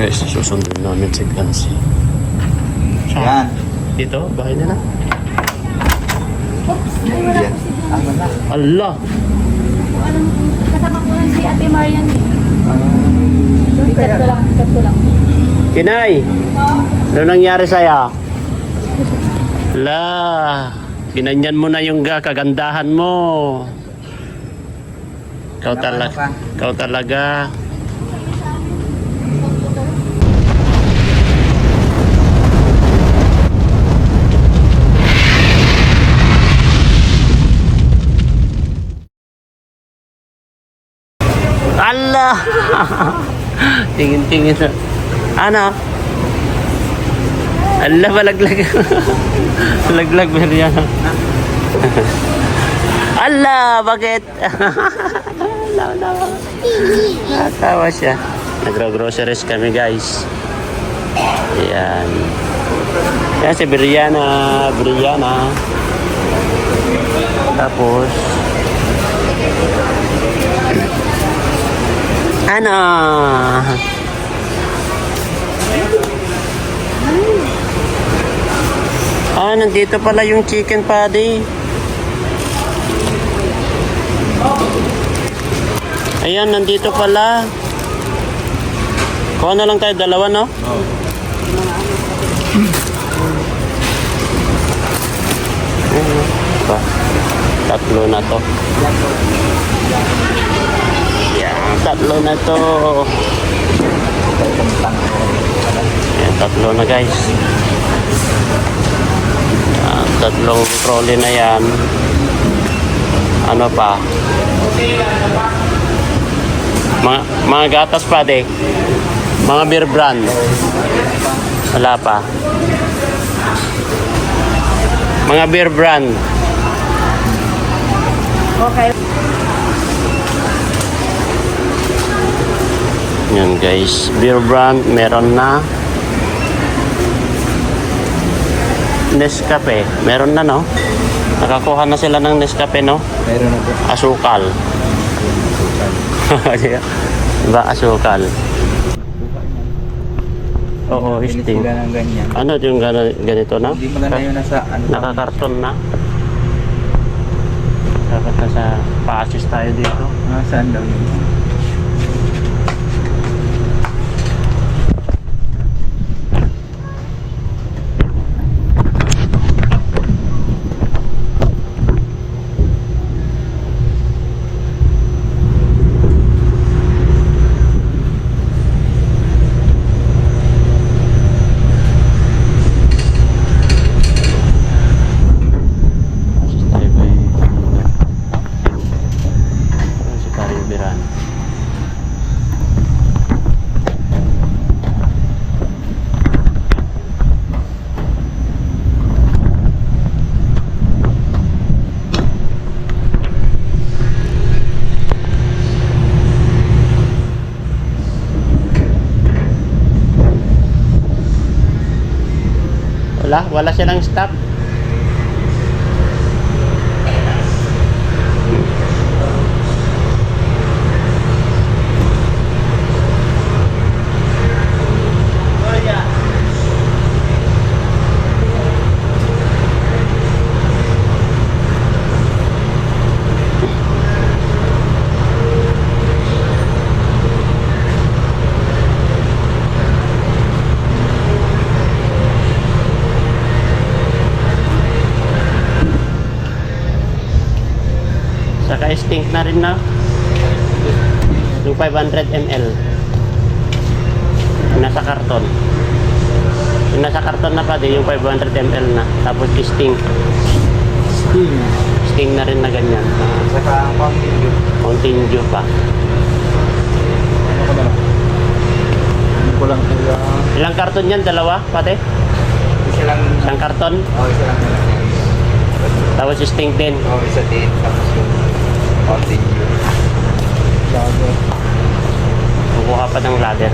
Guys, susundin namin si Clancy. Yan. Dito, bahay nila. Oops, ay wala Yan. po si Jan. Ah, wala. Allah! Alam, kasama ko lang si Ate Marian eh. Hindi kaya. Chat ko lang. Kinay! Ano nangyari sa'yo? La, ginanyan mo na yung kagandahan mo. Ikaw talaga. Ikaw talaga. Allah! Tingin-tingin sa... Ano? Allah, malaglag. Laglag ba yan? Allah, bakit? Allah. Natawa siya. Nagro-groceries kami, guys. Ayan. Yan si Brianna. Tapos... Ano? Ah, nandito pala yung chicken patty. Ayan, nandito pala. Kuha na lang tayo, dalawa, no? Oo. Ito. Tatlo na to. Yan, tatlo na to. Yan, tatlo na, guys. Yan, tatlong trolley na yan. Ano pa? Mga gatas pa, de. Mga beer brand. Wala pa. Mga beer brand. Okay. Yan, guys. Beer brand, meron na. Nescafe, meron na, no? Nakakuha na sila ng Nescafe, no? Meron na po. Asukal. Diba, asukal? Oo, Pilit sting. sila ng ganyan. Ano yung ganito na? Hindi maganda yun nasa ano. Nakakarton na. Dapat nasa pa-assist tayo dito. Ah, saan daw yun? Assist tayo ba si Paribiran. Wala silang stop. Saka stink na rin na. Yung 500 ml. Yung nasa karton. Yung nasa karton na pa din, yung 500 ml na. Tapos stink. Sting na rin na ganyan. Saka Mountain Dew. Mountain Dew pa. Ano ko na lang? Ano ko lang sila. Ilang karton yan? Dalawa, pate? Isa lang. Isang karton? Oo, isa lang nila. Tapos stink din. Oo, isa din. Tapos yung Mountain Dew. Bago. Kukuha pa ng ladder.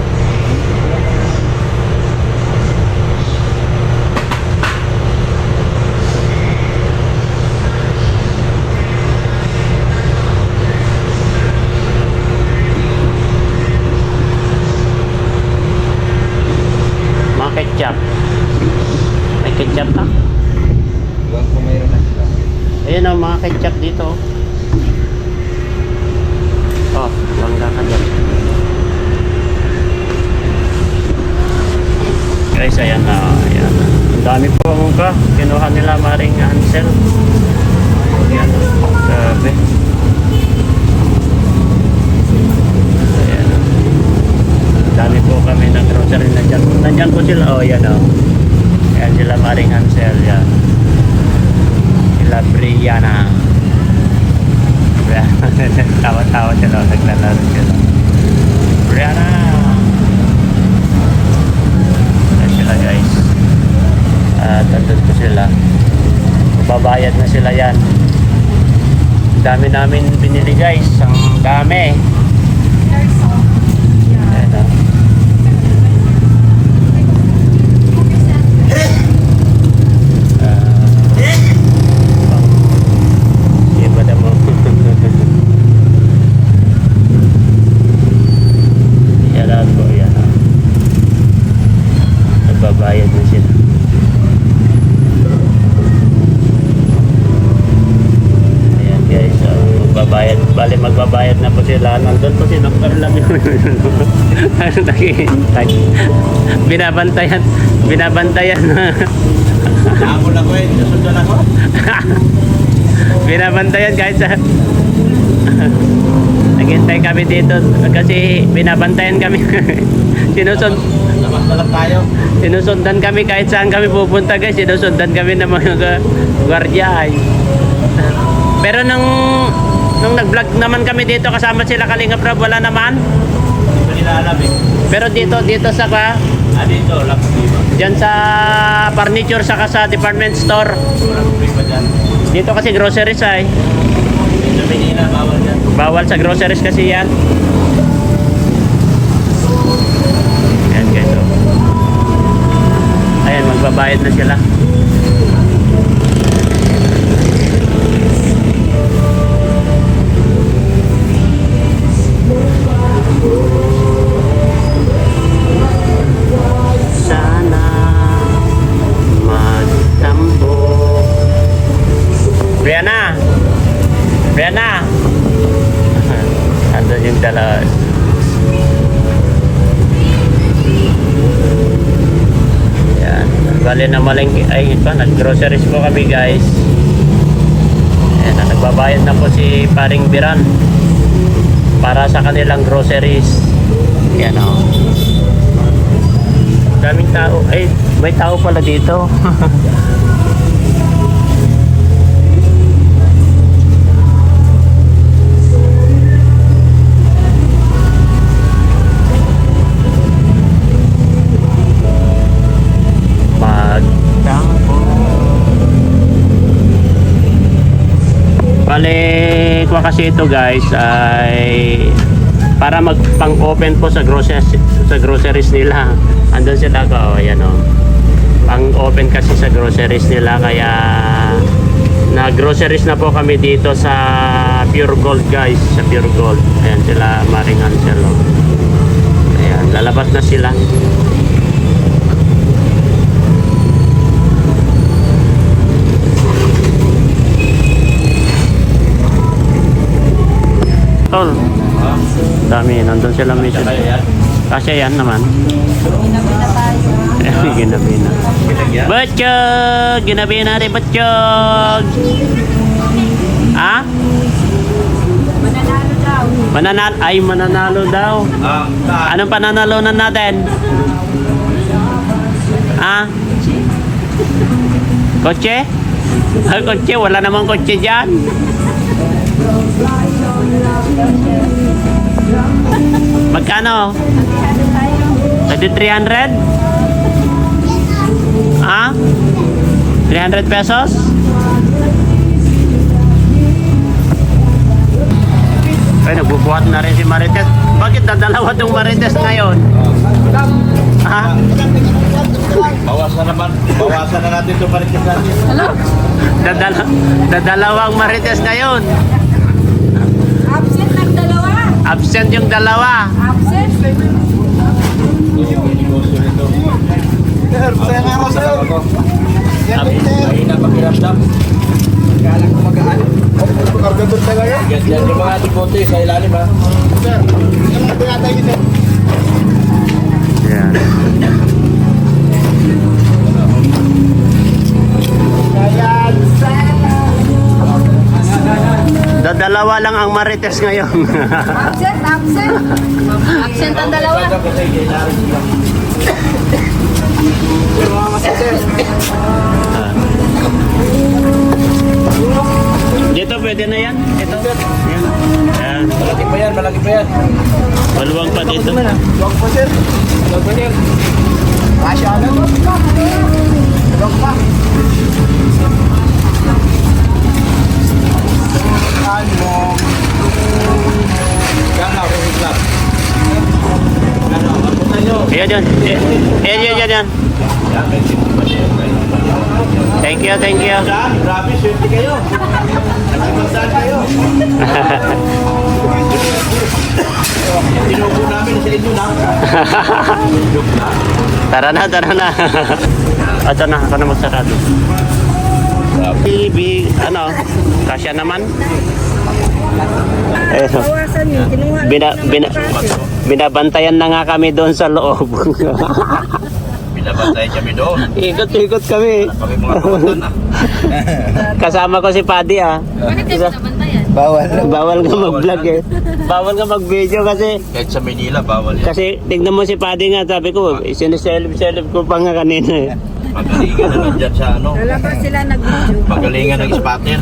ketchup dito. Oh, bangga ka dyan. Guys, ayan na. Ayan. Ang dami po ang ka. Kinuha nila Maring Hansel. Ayan. Sabi. Ayan. Ang dami po kami ng grocery. Nandyan po sila. Oh, yan o. Ayan sila Maring Hansel. Yan. Sila Brianna. Tawa-tawa sila. Naglalaro sila. Brianna. Ayan sila guys. Tandun po sila. Babayad na sila yan. Ang dami namin binili guys. Ang dami. Ayan o. Iba na mo. Yan po. Yan o. Nagbabayad na sila. Magbabayad, bali magbabayad na po sila. Nandun po si Dr. Lam yun. Ano naghihintay? Binabantayan. Ako lang ko eh, nasundan ako. Binabantayan kahit sa... Naghintay kami dito kasi binabantayan kami. Labas na lang tayo. Sinusundan kami kahit saan kami pupunta guys. Sinusundan kami ng mga gwardiya ay. Pero nung nag-vlog naman kami dito kasama sila Kalinga Prab, wala naman. Hindi ko nila alam eh. Pero dito sa Dito, lang problema. diyan sa furniture saka sa department store. Walang problema dyan. Dito kasi groceries ay. Sa Manila, bawal dyan. Bawal sa groceries kasi yan. Ayan guys. Oh. Ayan, magbabayad na sila. Sana magtampo. Brianna! Andun yung dalawa. Yan. Bali na malengke. Ay, ito. Nag-groceries po kami guys. Ayan. Nagbabayad na po si Paring Biran para sa kanilang groceries. Yan o. Daming tao. Ay, may tao pala dito. Bale, ko kasi ito guys ay para magpang-open po sa groceries nila. Andun sila ko, oh, ayan oh. Pang-open kasi sa groceries nila kaya na-groceries na po kami dito sa Pure Gold guys, sa Pure Gold. Ayan sila Maring Hansel. Oh. Ayan, lalabas na sila. Tol, dami, nandun sila mission. Kasi yan naman. Ginabina. Butchog! Ginabina rin butchog! Ha? Mananalo daw. Mananalo daw. Anong pananalunan natin? Ha? Kotse? Ay, kotse? Wala namang kotse dyan. Magkano? Pwede 300? Ha? 300 pesos? Ay, nagbubuhat na rin si Marites. Bakit dadalawa tong Marites ngayon? Ha? Bawasan na natin ito pa rin natin. Dadalawang Marites ngayon. Absent ng dalawa. Absent yung dalawa. Absent. Saya nga ako sa'yo. Absent. Mahina pakiramdam. Galang kumagaan. bote sa ilalim ha. Sir, yung mga pinatay niyo sir. Yan. Dalawa lang ang Marites ngayon. Absent, absent. Absent ang dalawa. Dito pwede na yan. Ito. Yan. Yan. Malaki pa yan, malaki pa yan. Maluwag pa dito. Huwag pa sir. Huwag pa sir. Kasya na. Huwag pa. Ano? Yan na, rin club. Ano, kapunta nyo. Yan yan. Yan. Thank you, thank you. Saan? Grabe, swerte kayo. Nagsimagsaan kayo. Tinubo namin sa inyo na. Tara na. Ito na, ako na magsarado. Big, ano, kasya naman. Ayun. Binabantayan na nga kami doon sa loob. Pinabantay kami doon. Ikot-ikot kami. Kami mga kawatan na. Kasama ko si Paddy ah. Bakit kayo nabantayan? Bawal nga mag-vlog eh. Bawal nga mag-video kasi Kahit sa Manila, bawal yan. kasi tignan mo si Paddy nga, sabi ko, siniseleb ko pa nga kanina eh. Pagalingan na nandyan sa ano. Lalabas sila nag-video. Pagalingan ng spotter.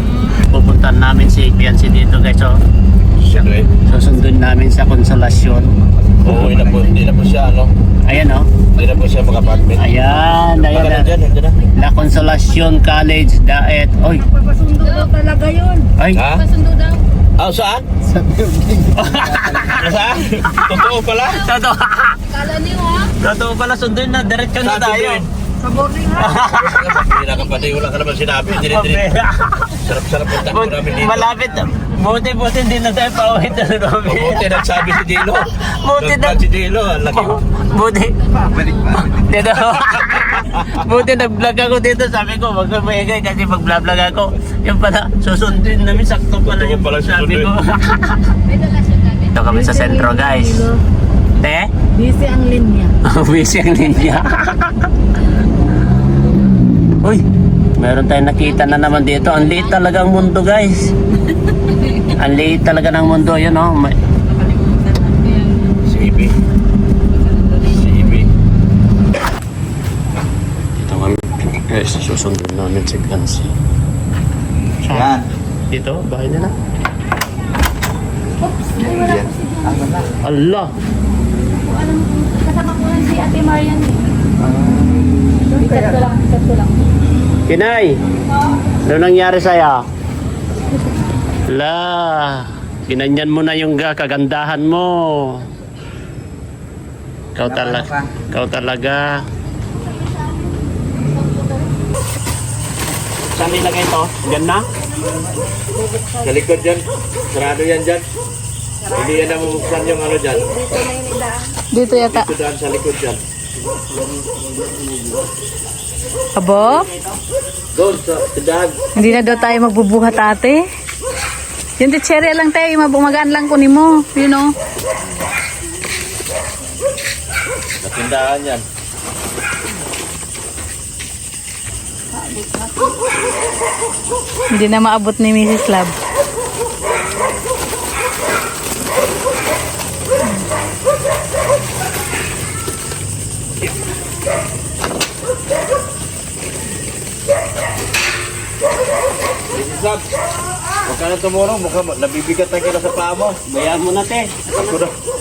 Pupuntahan namin si Biancy dito guys, so Siyempre. susundin namin sa Konsolasyon. Oo, hindi na po siya ano. Ayan oh. Hindi na po siya mag-apartment. Ayan Pagka na. nandyan, nandyan na. La Consolacion College Daet. Oy, Papasundo daw talaga yun. ay. Ha? Papasundo daw. Ah, saan? Saan? Totoo pala? Totoo. Kala niyo ha? Totoo pala, sundin na. Diretso na Saan tayo. doon? Sa boarding ha? Hindi na kapatid, wala ka naman sinabi. Dire-dire. Sarap-sarap ang takbo namin dito. Malapit. Buti hindi na tayo pauwi na Robby. Buti nagsabi si Dilo. Buti na. Nagsabi si Dilo. Ang laki. Buti. Dito. Buti nag-vlog ako dito. Sabi ko, wag kang maingay kasi mag-vlog ako. Yung pala, susundin namin. Sakto pala yung Pala sabi ko. May dala siya gamit. Ito kami sa sentro guys. Te? Busy ang linya. Busy ang linya. Uy, meron tayong nakita na naman dito. Ang liit talaga ang mundo guys. Ang liit talaga ng mundo. Yun oh. Si Ibi. Si Ibi. Ito kami guys, susundin namin si Clancy. Yan. Dito, bahay nila. Oops, ay wala po si John. Allah! Alam mo, kasama ko lang si Ate Marian eh. Chat ko lang. Kinay! Ano nangyari sa'yo? La! Ginanyan mo na yung kagandahan mo. Ikaw talaga. Saan nilagay ito? Diyan na? Sa likod dyan. Sarado yan dyan. Hindi yan na mabuksan yung ano dyan. Dito yata. Dito dyan sa likod dyan. Abo? Doon sa tindahan. Hindi na daw tayo magbubuhat ate. Yung cherry lang tayo, magaan lang kunin mo. You know? Sa tindahan yan. Hindi na maabot ni Mrs. Love. Sab, huwag ka na tumurong. Mukhang nabibigat na kita sa paa mo. Bayaan mo na, te.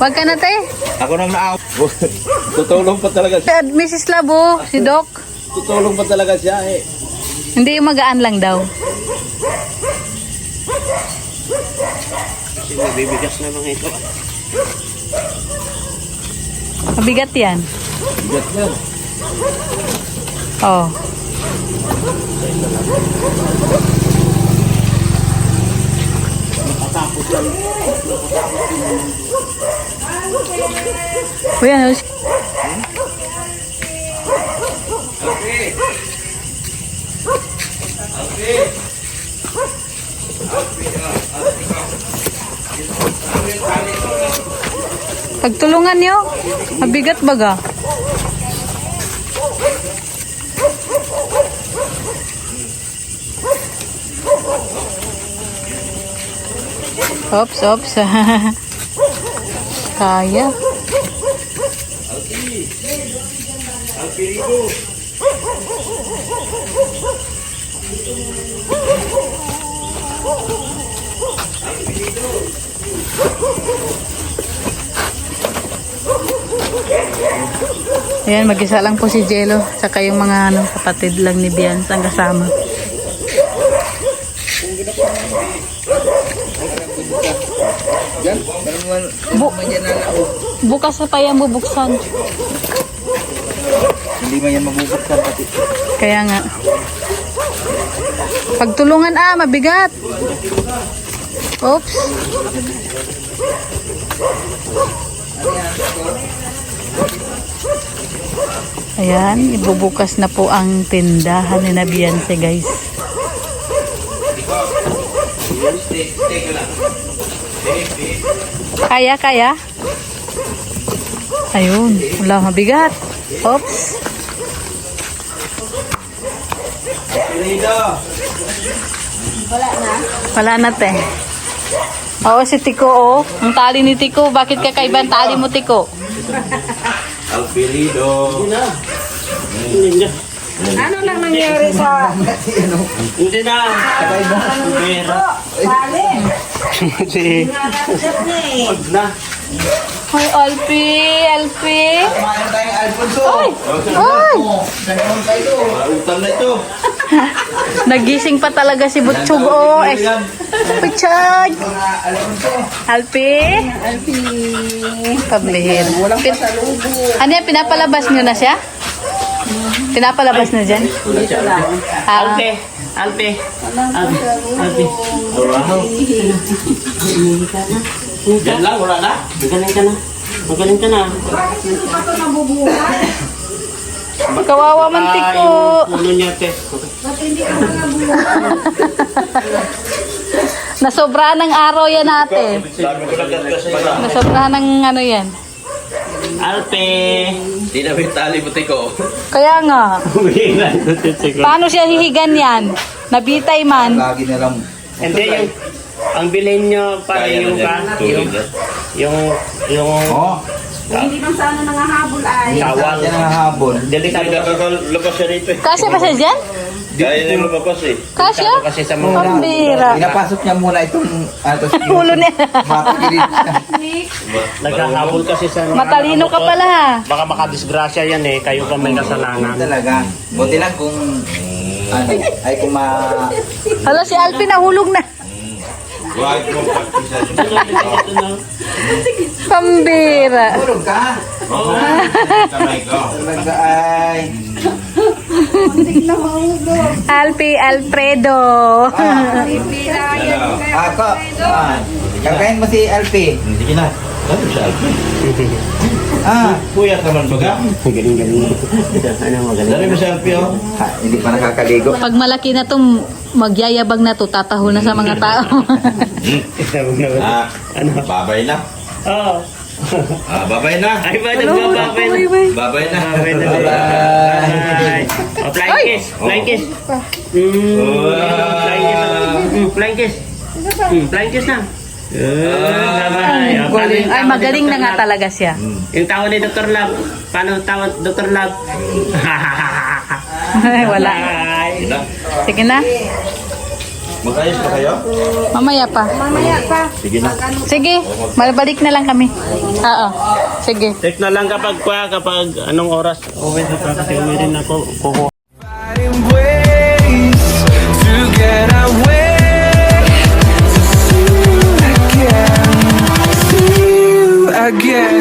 Wag ka na te. Ako nang naaw. Tutulong pa talaga siya. Mrs. Love oh, si Doc. Tutulong pa talaga siya eh. Hindi yung magaan lang daw. Kasi nabibigas na mga ito. Mabigat yan. Bigat yan. Oh. Uy, ano? Pagtulungan niyo. Mabigat baga. Oops, oops. Kaya. Ayan, mag-isa lang po si Jello. Saka yung mga kapatid lang ni Bianca ang kasama. Yan, man yan na Bukas na pa yan bubuksan. Hindi man yan mabubuksan pati. Kaya nga. Pagtulungan mabigat. Oops. Ayan, ibubukas na po ang tindahan ni Nabianse, guys. Kaya, kaya. Ayun, wala, mabigat. Oops. Wala na, te. Oo, si Tiko, oh. Ang tali ni Tiko. Bakit kakaiba ang tali mo, Tiko? Alpirido. Ano lang nangyari sa... Hindi na. Pero. Bale? Si. Nakakat niya eh. Huwag na. Hoy, Alpi. Kumain tayong Alfonso. Ay! Nagkaroon tayo. Utang na ito. Nagising pa talaga si Butchog, oh. Butchog! Mga Alfonso. Alpi? Alpi. Pablir. Walang pasalubo. Ano yan, pinapalabas nyo na siya? Pinapalabas na dyan? Dito lang. Alpe. Alpe. Alpe. Wow. Diyan lang, wala na. Magaling ka na. Magaling ka na. Bakit hindi pa ito nabubuhay? Kawawa man, Tiko. Puno niya, te. Ba't hindi ka pa nabubuhay? Nasobrahan ng araw yan ate. Nasobrahan ng ano yan. Alpe. Hindi na may tali mo tiko. Kaya nga. Umiilan. Hindi Paano siya hihigan yan? Nabitay man. Lagi na lang. yung... Ang bilhin nyo para yung Oo. Hindi man sana nangahabol ay. tawang. Yan ang habon. Delikado Labas siya rito eh. Kasya ba siya dyan? Kaya na yung lumabas eh. Kasya? kasi sa mga Pambira. Pinapasok niya muna itong Ulo niya. mapagilid siya. naghahabol kasi sa mga Matalino ka motor. pala ha. Baka makadisgrasya yan eh, kayo pa may kasalanan. Talaga. Buti lang kung ano, ay kung Hala si Alpin nahulog na. Wag mo Pambira. Tulog ka? Oo. Kamay ko. Talaga ay. Alpi Alfredo. Ako. Kakain mo si Alpi. Sige na. Ano si Alpi? Kuya naman baga. Galing-galing. Ano magaling? Dari mo si Alpi oh. Hindi pa nakakaligo. Pag malaki na to, magyayabag na to, tatahol na sa mga tao. Ano? Babay na. Oo. Babay na. Ay ba, nagbababay na. Babay na. Babay na. Bye. Oh, flying kiss. Flying kiss. Flying kiss. Flying kiss. Flying kiss na. Ay, magaling na nga talaga siya. Yung tawag ni Dr. Love. Paano tawag Dr. Love? Ay, wala. Bye. Sige na. Mag-ayos pa kayo? Mamaya pa. Mamaya pa. Sige na. Sige, malabalik na lang kami. Oo. Sige. Check na lang kapag anong oras. Uwi na pa kasi uwi rin ako. Kukuha. Finding ways to get away to see you again, see you again.